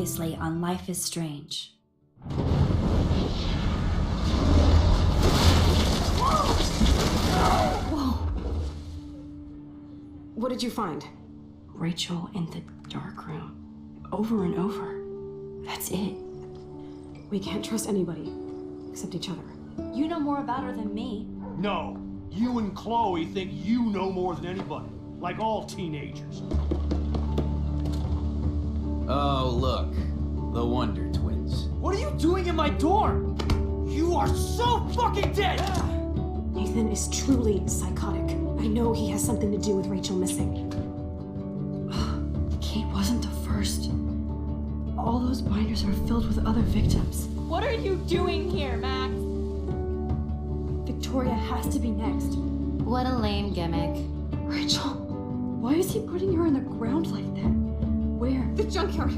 Previously on Life is Strange. Whoa! What did you find? Rachel in the dark room. Over and over. That's it. We can't trust anybody, except each other. You know more about her than me. No, you and Chloe think you know more than anybody, like all teenagers. Oh, look. The Wonder Twins. What are you doing in my dorm? You are so fucking dead! Nathan is truly psychotic. I know he has something to do with Rachel missing. Kate wasn't the first. All those binders are filled with other victims. What are you doing here, Max? Victoria has to be next. What a lame gimmick. Rachel, why is he putting her in the ground like that? Where? The junkyard!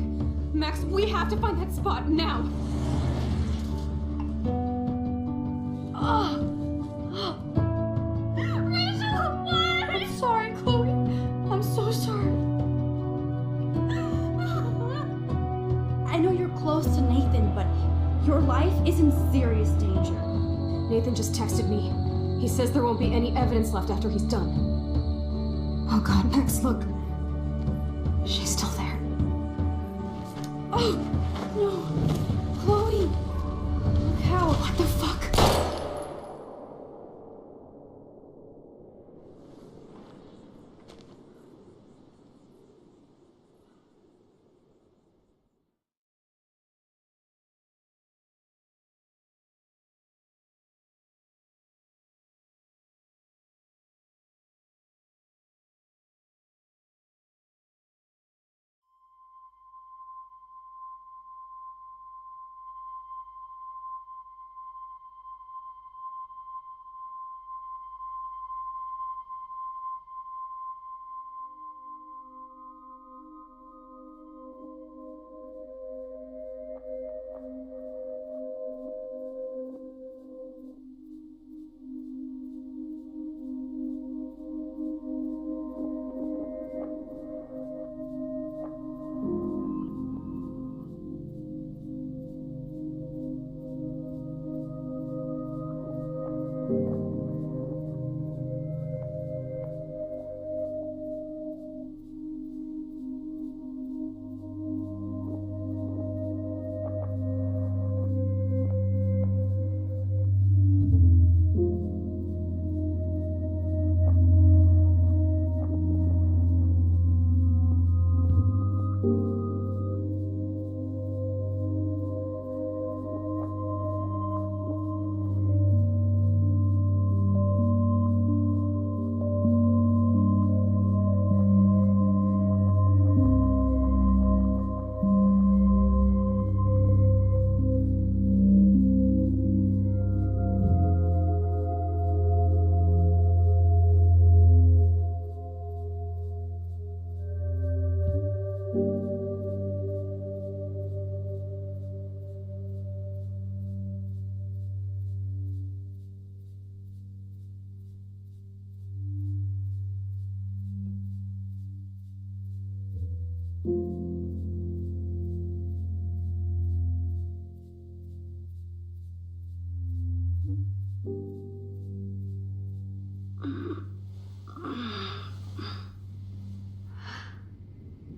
Max, we have to find that spot now! Rachel, why? I'm sorry, Chloe. I'm so sorry. I know you're close to Nathan, but your life is in serious danger. Nathan just texted me. He says there won't be any evidence left after he's done. Oh God, Max, look. She's still there. Oh, no. Chloe. Look how. What the fuck?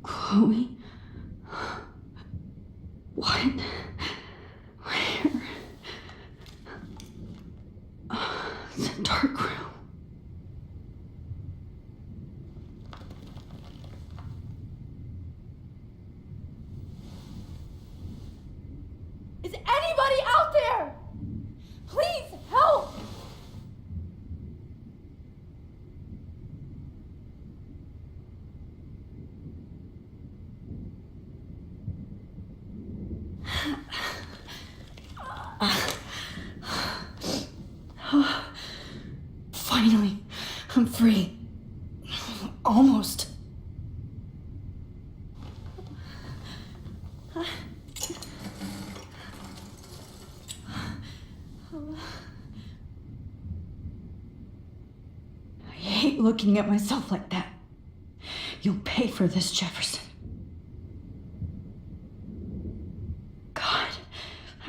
Chloe? What? Where? The dark room. Is anybody out there? Please help! Finally, I'm free. Almost. I hate looking at myself like that. You'll pay for this, Jefferson.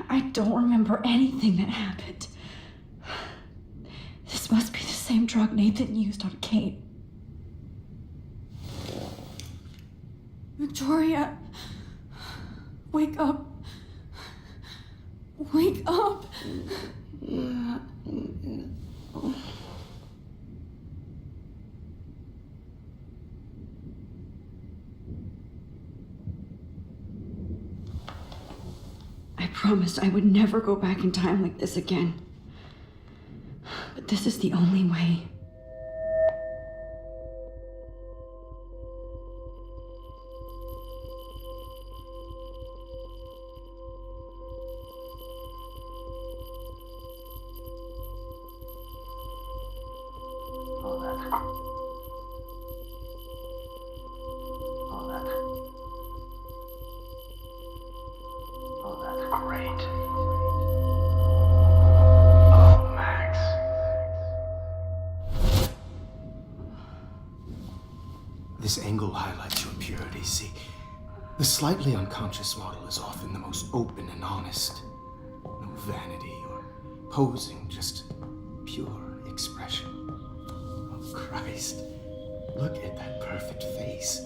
I don't remember anything that happened. This must be the same drug Nathan used on Kate. Victoria, wake up. Wake up. I promised I would never go back in time like this again. But this is the only way. Great. Oh, Max. This angle highlights your purity, see? The slightly unconscious model is often the most open and honest. No vanity or posing, just pure expression. Oh, Christ. Look at that perfect face.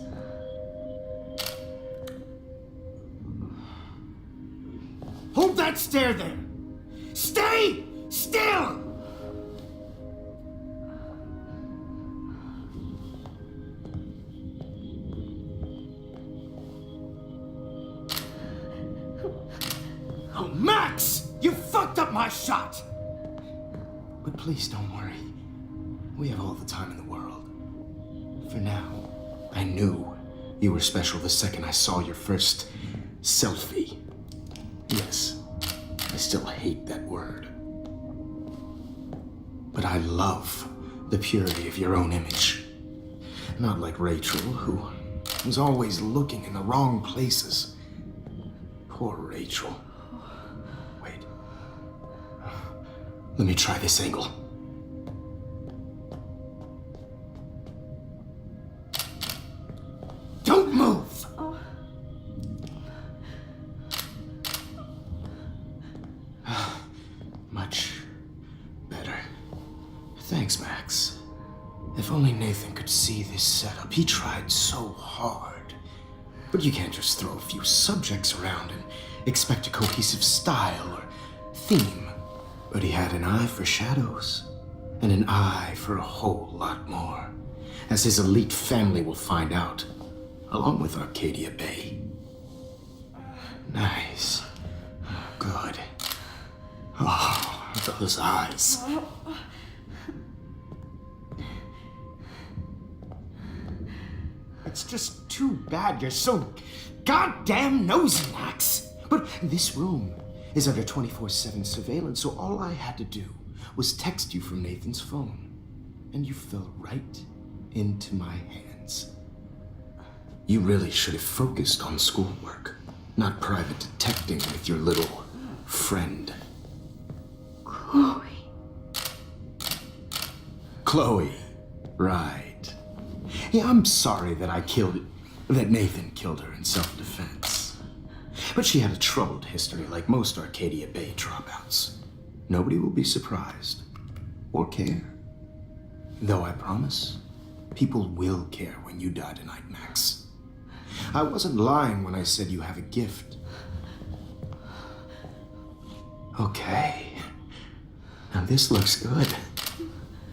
Hold that stare there! Stay still! Oh, Max! You fucked up my shot! But please don't worry. We have all the time in the world. For now, I knew you were special the second I saw your first selfie. Yes, I still hate that word. But I love the purity of your own image. Not like Rachel, who was always looking in the wrong places. Poor Rachel. Wait. Let me try this angle. Don't move! Much better. Thanks, Max. If only Nathan could see this setup. He tried so hard. But you can't just throw a few subjects around and expect a cohesive style or theme. But he had an eye for shadows, and an eye for a whole lot more, as his elite family will find out, along with Arcadia Bay. Nice. Good. Oh, those eyes. It's just too bad you're so goddamn nosy, Max. But this room is under 24/7 surveillance, so all I had to do was text you from Nathan's phone, and you fell right into my hands. You really should have focused on schoolwork, not private detecting with your little friend. Chloe, right. Yeah, I'm sorry that Nathan killed her in self-defense. But she had a troubled history like most Arcadia Bay dropouts. Nobody will be surprised or care. Though I promise, people will care when you die tonight, Max. I wasn't lying when I said you have a gift. Okay. Now this looks good.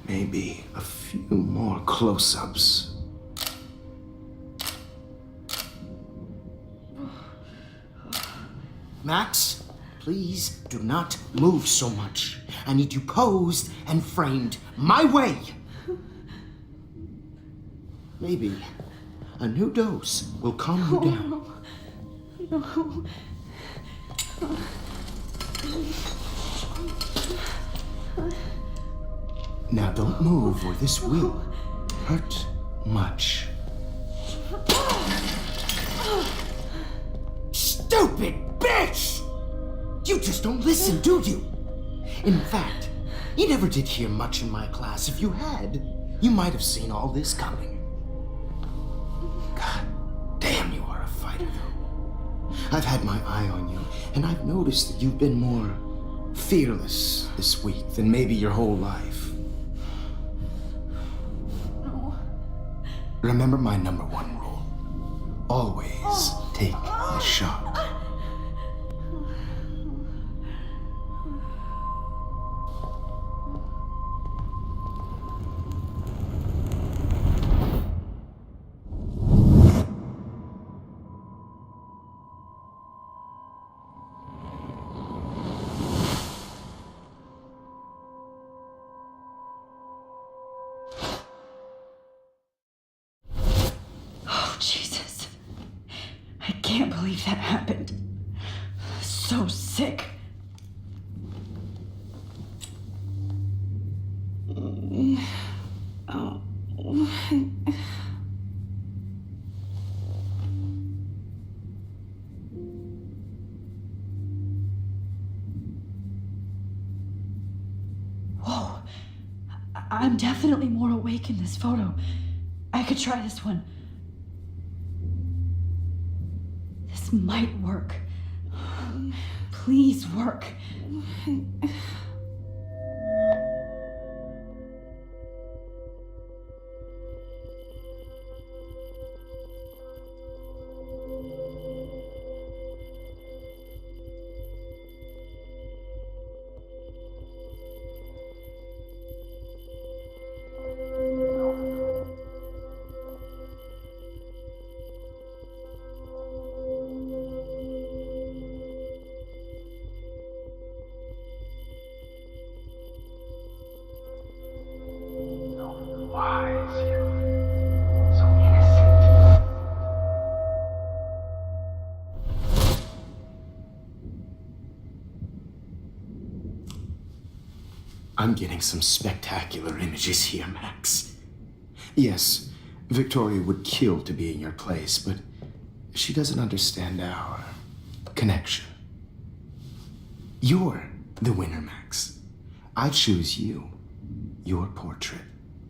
Maybe a few more close-ups. Max, please do not move so much. I need you posed and framed my way. Maybe a new dose will calm you down. No. Now don't move or this will hurt much. Stupid bitch! You just don't listen, do you? In fact, you never did hear much in my class. If you had, you might have seen all this coming. God damn, you are a fighter, though. I've had my eye on you, and I've noticed that you've been more fearless this week than maybe your whole life. No. Remember my #1 rule. Always take a shot. Oh, Jesus. I can't believe that happened. So sick. Oh. Whoa. I'm definitely more awake in this photo. I could try this one. This might work. Please work. Wise, yet so innocent. I'm getting some spectacular images here, Max. Yes, Victoria would kill to be in your place, but she doesn't understand our connection. You're the winner, Max. I choose you. Your portrait.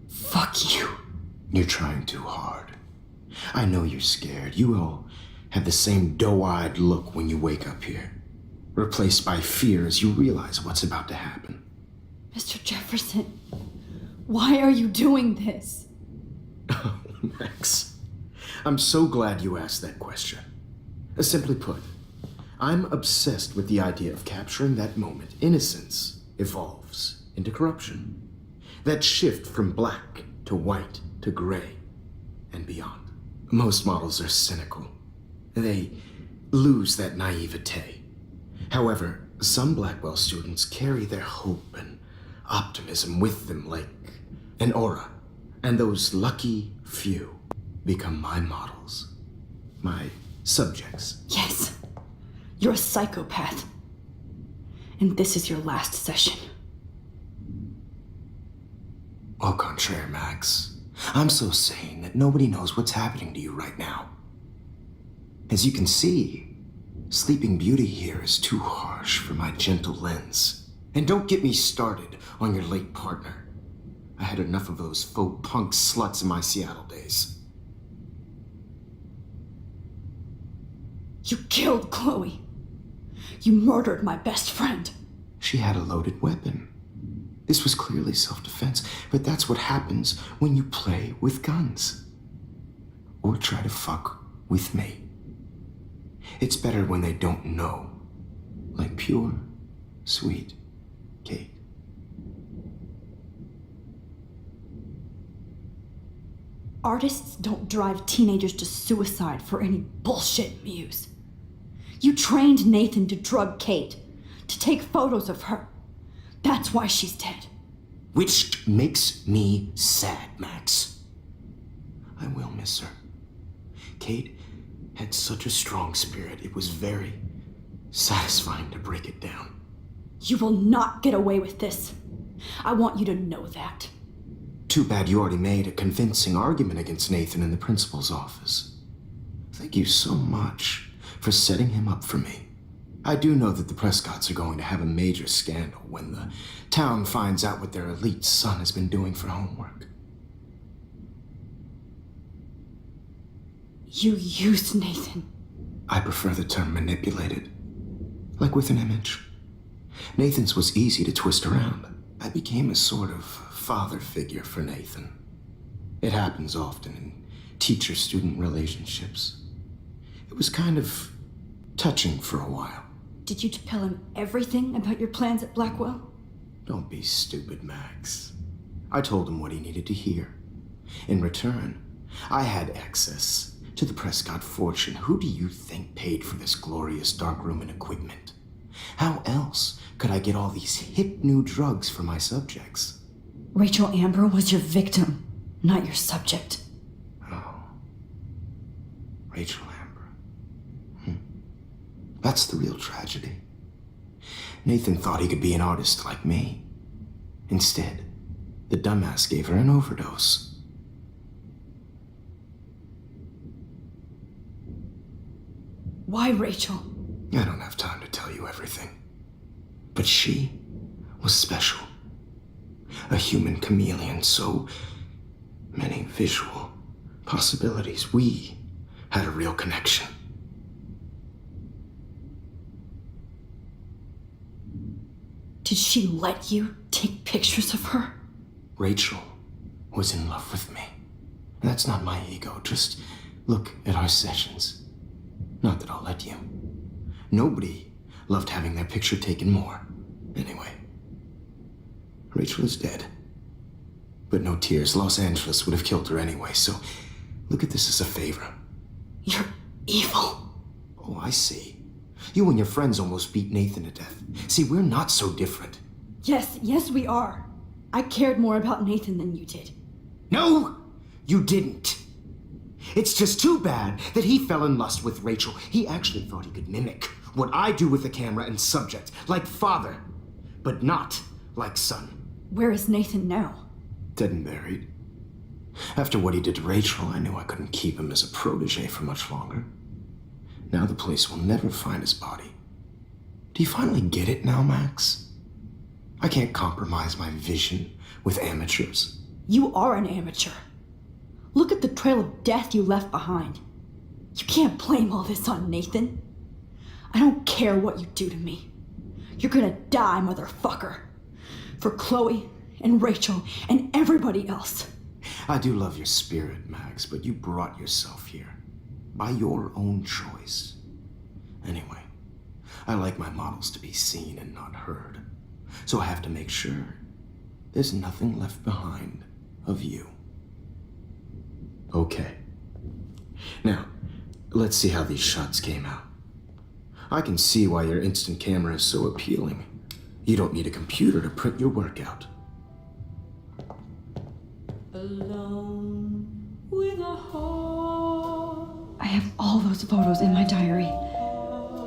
Fuck you. You're trying too hard. I know you're scared. You all have the same doe-eyed look when you wake up here, replaced by fear as you realize what's about to happen. Mr. Jefferson, why are you doing this? Oh, Max, I'm so glad you asked that question. Simply put, I'm obsessed with the idea of capturing that moment innocence evolves into corruption. That shift from black to white to gray and beyond. Most models are cynical. They lose that naivete. However, some Blackwell students carry their hope and optimism with them like an aura. And those lucky few become my models, my subjects. Yes, you're a psychopath. And this is your last session. Au contraire, Max. I'm so sane that nobody knows what's happening to you right now. As you can see, Sleeping Beauty here is too harsh for my gentle lens. And don't get me started on your late partner. I had enough of those faux punk sluts in my Seattle days. You killed Chloe. You murdered my best friend. She had a loaded weapon. This was clearly self-defense, but that's what happens when you play with guns. Or try to fuck with me. It's better when they don't know. Like pure, sweet Kate. Artists don't drive teenagers to suicide for any bullshit muse. You trained Nathan to drug Kate, to take photos of her. That's why she's dead. Which makes me sad, Max. I will miss her. Kate had such a strong spirit, it was very satisfying to break it down. You will not get away with this. I want you to know that. Too bad you already made a convincing argument against Nathan in the principal's office. Thank you so much for setting him up for me. I do know that the Prescotts are going to have a major scandal when the town finds out what their elite son has been doing for homework. You used Nathan. I prefer the term manipulated. Like with an image. Nathan's was easy to twist around. I became a sort of father figure for Nathan. It happens often in teacher-student relationships. It was kind of touching for a while. Did you tell him everything about your plans at Blackwell? Don't be stupid, Max. I told him what he needed to hear. In return, I had access to the Prescott fortune. Who do you think paid for this glorious darkroom and equipment? How else could I get all these hip new drugs for my subjects? Rachel Amber was your victim, not your subject. Oh. Rachel Amber. That's the real tragedy. Nathan thought he could be an artist like me. Instead, the dumbass gave her an overdose. Why Rachel? I don't have time to tell you everything. But she was special. A human chameleon, so many visual possibilities. We had a real connection. Did she let you take pictures of her? Rachel was in love with me. That's not my ego. Just look at our sessions. Not that I'll let you. Nobody loved having their picture taken more. Anyway, Rachel is dead. But no tears. Los Angeles would have killed her anyway, so look at this as a favor. You're evil. Oh, I see. You and your friends almost beat Nathan to death. See, we're not so different. Yes, we are. I cared more about Nathan than you did. No, you didn't. It's just too bad that he fell in lust with Rachel. He actually thought he could mimic what I do with the camera and subject, like father, but not like son. Where is Nathan now? Dead and buried. After what he did to Rachel, I knew I couldn't keep him as a protege for much longer. Now the police will never find his body. Do you finally get it now, Max? I can't compromise my vision with amateurs. You are an amateur. Look at the trail of death you left behind. You can't blame all this on Nathan. I don't care what you do to me. You're gonna die, motherfucker. For Chloe and Rachel and everybody else. I do love your spirit, Max, but you brought yourself here. By your own choice. Anyway, I like my models to be seen and not heard. So I have to make sure there's nothing left behind of you. Okay. Now, let's see how these shots came out. I can see why your instant camera is so appealing. You don't need a computer to print your work out. Alone with a heart. I have all those photos in my diary.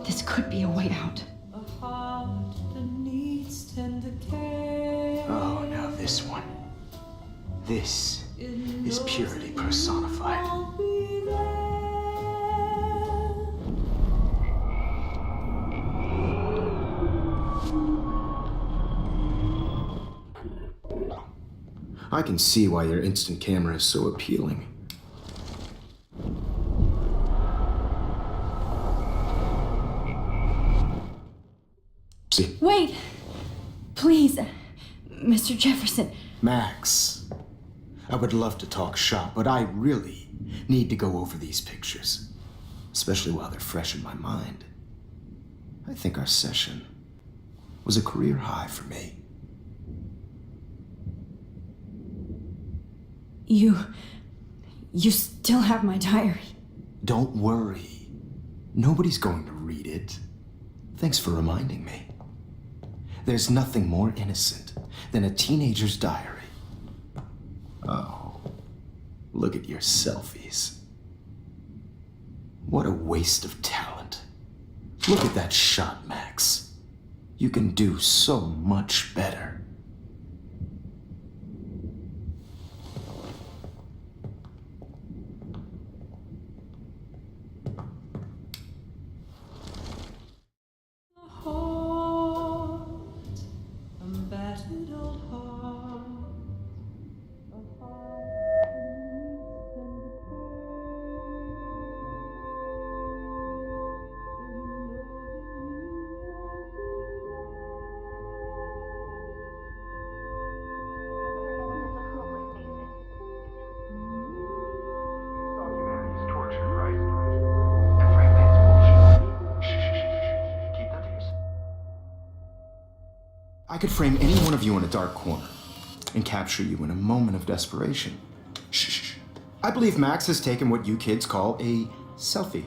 This could be a way out. A heart that needs tender care. Oh, now this one. This is purity personified. I'll be there. I can see why your instant camera is so appealing. See? Wait! Please, Mr. Jefferson. Max, I would love to talk shop, but I really need to go over these pictures, especially while they're fresh in my mind. I think our session was a career high for me. You still have my diary. Don't worry. Nobody's going to read it. Thanks for reminding me. There's nothing more innocent than a teenager's diary. Oh, look at your selfies. What a waste of talent. Look at that shot, Max. You can do so much better. I could frame any one of you in a dark corner and capture you in a moment of desperation. Shh. I believe Max has taken what you kids call a selfie.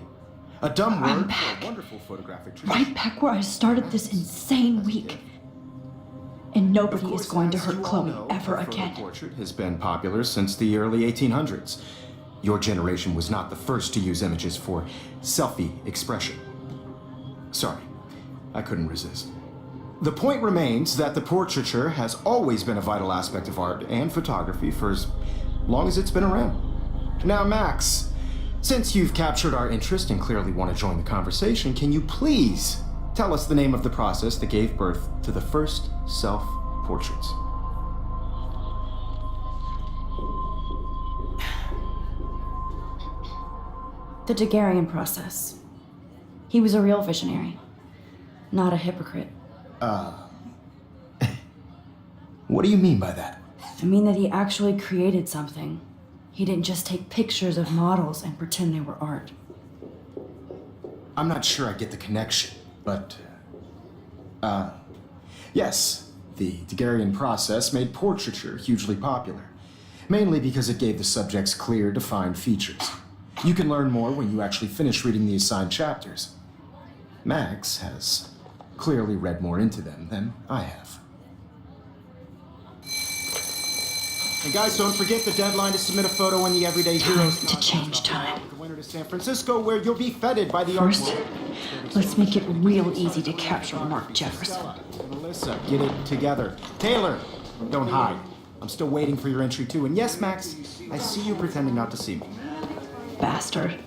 A dumb word I'm for back. a wonderful photographic tradition. Right back where I started this insane week. And Of nobody course, is going to as hurt you all Chloe know, ever the photo again. portrait has been popular since the early 1800s. Your generation was not the first to use images for selfie expression. Sorry, I couldn't resist. The point remains that the portraiture has always been a vital aspect of art and photography for as long as it's been around. Now, Max, since you've captured our interest and clearly want to join the conversation, can you please tell us the name of the process that gave birth to the first self-portraits? The Daguerrean process. He was a real visionary, not a hypocrite. What do you mean by that? I mean that he actually created something. He didn't just take pictures of models and pretend they were art. I'm not sure I get the connection, but... yes, the Daguerrean process made portraiture hugely popular, mainly because it gave the subjects clear, defined features. You can learn more when you actually finish reading the assigned chapters. Max has clearly read more into them than I have. And guys, don't forget the deadline to submit a photo in the Everyday Heroes To change time. The winter to San Francisco, where you'll be feted by the art First, world. let's make it real easy to capture Mark Jefferson. Melissa, get it together. Taylor, don't hide. I'm still waiting for your entry too. And yes, Max, I see you pretending not to see me. Bastard.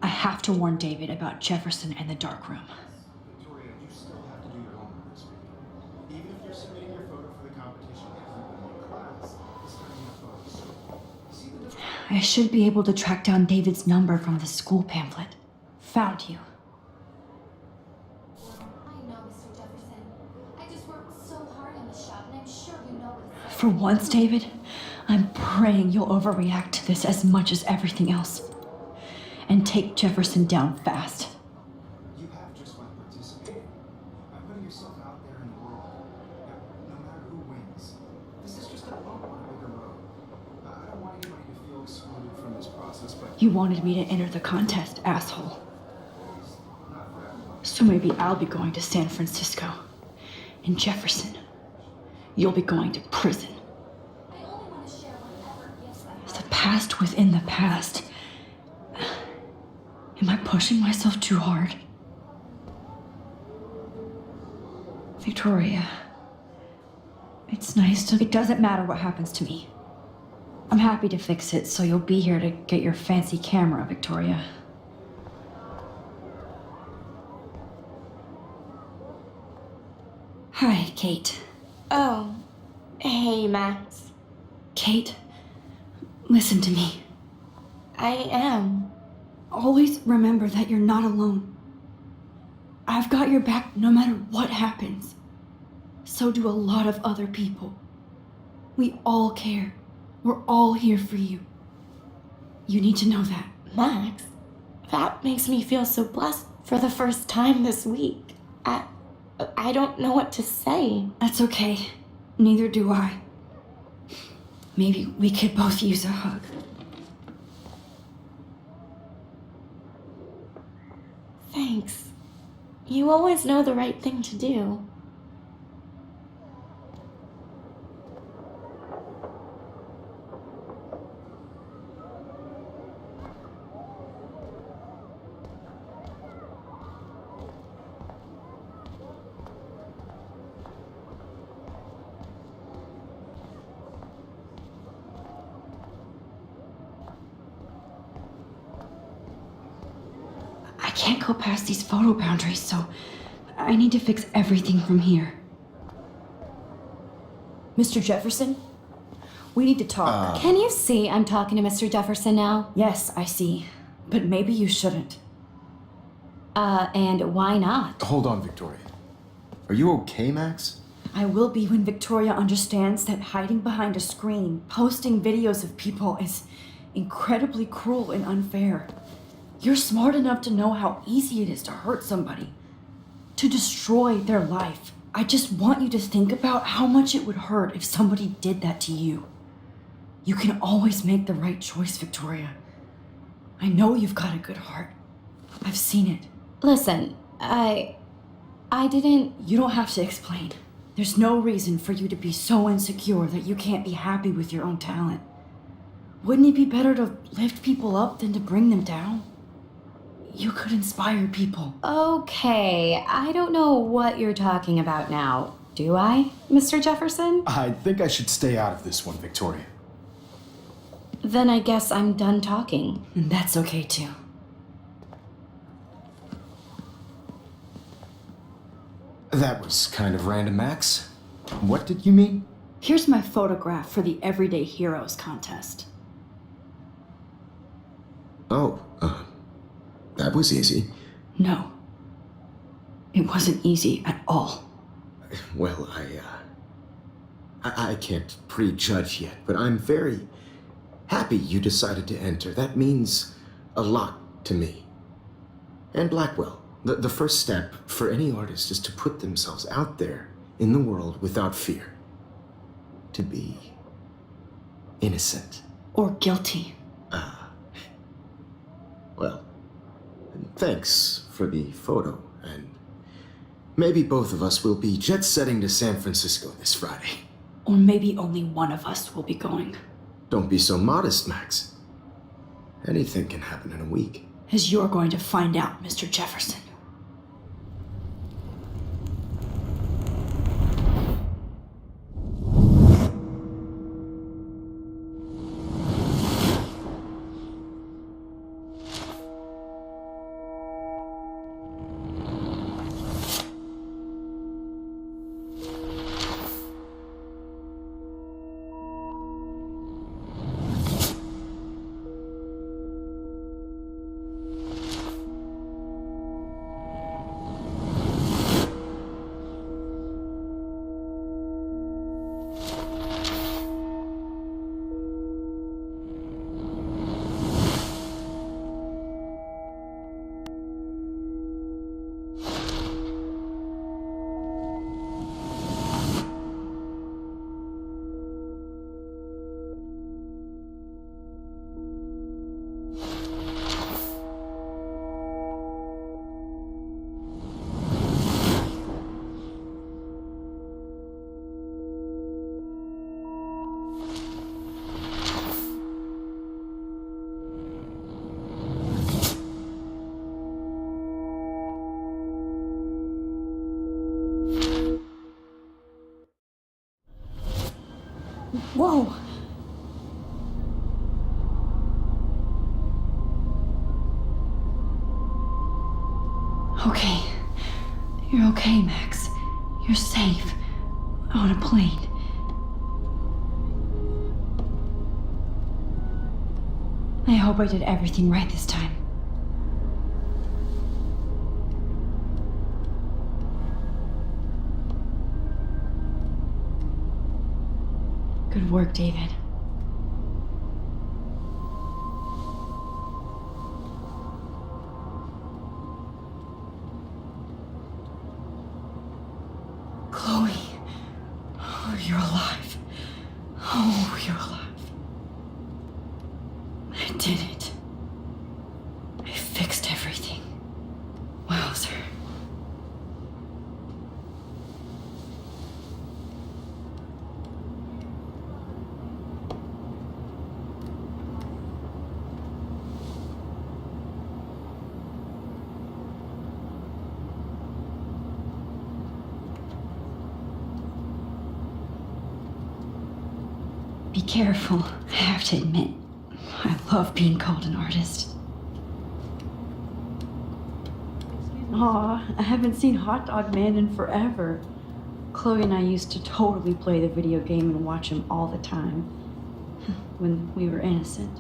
I have to warn David about Jefferson and the dark room. Victoria, you still have to do your homework this week. Even if you're submitting your photo for the competition every class is turning your photos. See the difference? I should be able to track down David's number from the school pamphlet. Found you. I know, Mr. Jefferson. I just worked so hard on the shot, and I'm sure you know what it's like. For once, David, I'm praying you'll overreact to this as much as everything else. And take Jefferson down fast. You have just by participating, by putting yourself out there in the world. No matter who wins, this is just a bump on a bigger road. I don't want anybody to feel excluded from this process, but You wanted me to enter the contest, asshole. So maybe I'll be going to San Francisco. And Jefferson, you'll be going to prison. I only want to share whatever gifts I have. The past within the past. Am I pushing myself too hard? Victoria, it's nice to... It doesn't matter what happens to me. I'm happy to fix it, so you'll be here to get your fancy camera, Victoria. Hi, Kate. Oh, hey, Max. Kate, listen to me. I am. Always remember that you're not alone. I've got your back no matter what happens. So do a lot of other people. We all care. We're all here for you. You need to know that. Max, that makes me feel so blessed for the first time this week. I don't know what to say. That's okay. Neither do I. Maybe we could both use a hug. Thanks. You always know the right thing to do. I can't go past these photo boundaries, so I need to fix everything from here. Mr. Jefferson, we need to talk. Can you see I'm talking to Mr. Jefferson now? Yes, I see. But maybe you shouldn't. And why not? hold on, Victoria. Are you okay, Max? I will be when Victoria understands that hiding behind a screen, posting videos of people is incredibly cruel and unfair. You're smart enough to know how easy it is to hurt somebody. to destroy their life. I just want you to think about how much it would hurt if somebody did that to you. You can always make the right choice, Victoria. I know you've got a good heart. I've seen it. Listen, I didn't. You don't have to explain. There's no reason for you to be so insecure that you can't be happy with your own talent. Wouldn't it be better to lift people up than to bring them down? You could inspire people. Okay, I don't know what you're talking about now. Do I, Mr. Jefferson? I think I should stay out of this one, Victoria. Then I guess I'm done talking. And that's okay too. That was kind of random, Max. What did you mean? Here's my photograph for the Everyday Heroes contest. Oh, that was easy. No. It wasn't easy at all. Well, I can't prejudge yet, but I'm very happy you decided to enter. That means a lot to me. And Blackwell, the first step for any artist is to put themselves out there in the world without fear. To be innocent. Or guilty. Well, thanks for the photo, and maybe both of us will be jet-setting to San Francisco this Friday. Or maybe only one of us will be going. Don't be so modest, Max. Anything can happen in a week. As you're going to find out, Mr. Jefferson. Whoa! Okay. You're okay, Max. You're safe. On a plane. I hope I did everything right this time. Good work, David. Chloe. Oh, you're alive. Oh, you're alive. I did it. I fixed everything. Wowzer. Be careful. I have to admit, I love being called an artist. Aw, I haven't seen Hot Dog Man in forever. Chloe and I used to totally play the video game and watch him all the time. When we were innocent.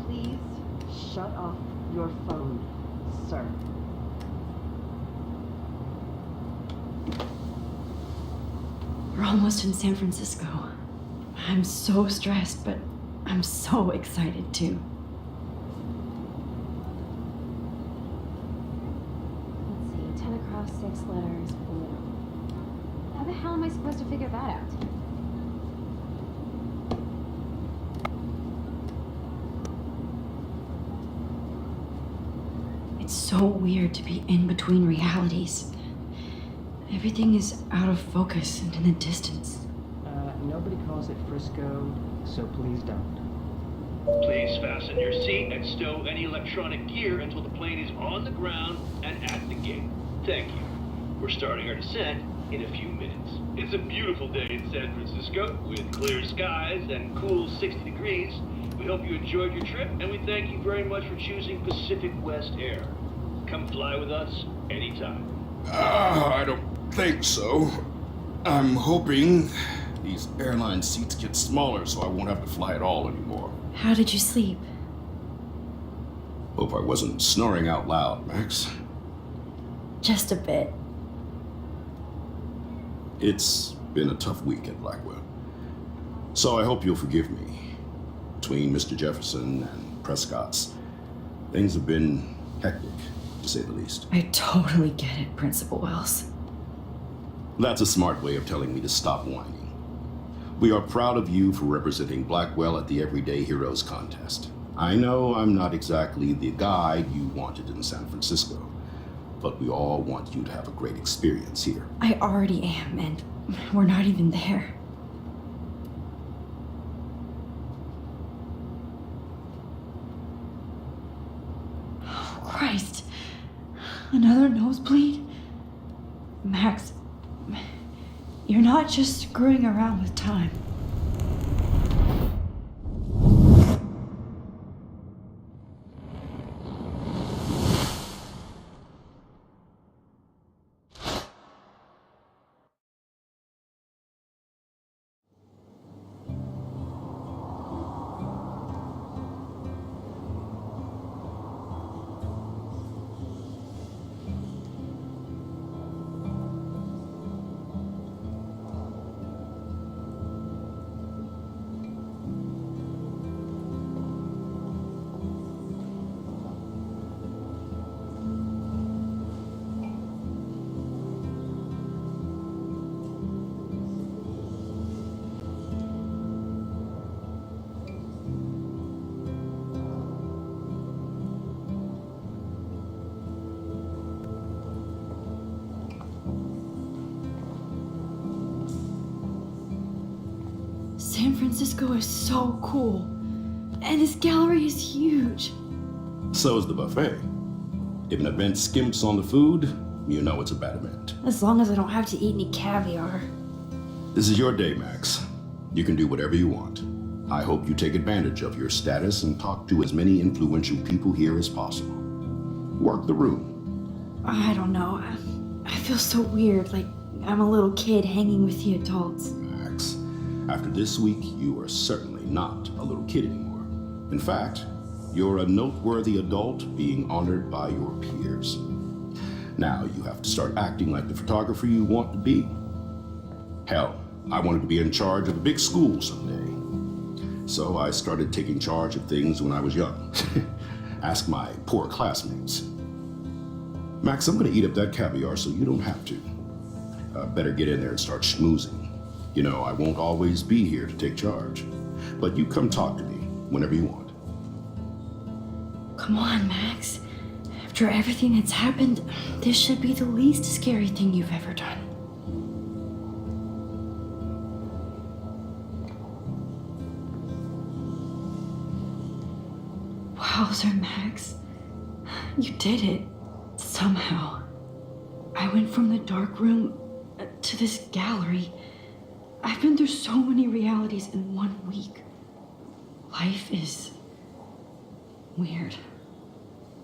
Please shut off your phone, sir. We're almost in San Francisco. I'm so stressed, but I'm so excited too. of 6 letters blue. How the hell am I supposed to figure that out? It's so weird to be in between realities. Everything is out of focus and in the distance. Nobody calls it Frisco, so please don't. Please fasten your seat and stow any electronic gear until the plane is on the ground and at the gate. Thank you. We're starting our descent in a few minutes. It's a beautiful day in San Francisco with clear skies and cool 60 degrees. We hope you enjoyed your trip, and we thank you very much for choosing Pacific West Air. Come fly with us anytime. I don't think so. I'm hoping these airline seats get smaller so I won't have to fly at all anymore. How did you sleep? Hope I wasn't snoring out loud, Max. Just a bit. It's been a tough week at Blackwell. So I hope you'll forgive me. Between Mr. Jefferson and Prescott's, things have been hectic, to say the least. I totally get it, Principal Wells. That's a smart way of telling me to stop whining. We are proud of you for representing Blackwell at the Everyday Heroes contest. I know I'm not exactly the guy you wanted in San Francisco, but we all want you to have a great experience here. I already am, and we're not even there. Oh, Christ. Another nosebleed? Max, you're not just screwing around with time. San Francisco is so cool. And this gallery is huge. So is the buffet. If an event skimps on the food, you know it's a bad event. As long as I don't have to eat any caviar. This is your day, Max. You can do whatever you want. I hope you take advantage of your status and talk to as many influential people here as possible. Work the room. I don't know. I feel so weird, like I'm a little kid hanging with the adults. Max, after this week, you are certainly not a little kid anymore. In fact, you're a noteworthy adult being honored by your peers. Now you have to start acting like the photographer you want to be. Hell, I wanted to be in charge of a big school someday. So I started taking charge of things when I was young. Ask my poor classmates. Max, I'm gonna eat up that caviar so you don't have to. Better get in there and start schmoozing. You know, I won't always be here to take charge, but you come talk to me whenever you want. Come on, Max. After everything that's happened, this should be the least scary thing you've ever done. Wowzer, Max. You did it. Somehow. I went from the dark room to this gallery. I've been through so many realities in 1 week. Life is weird.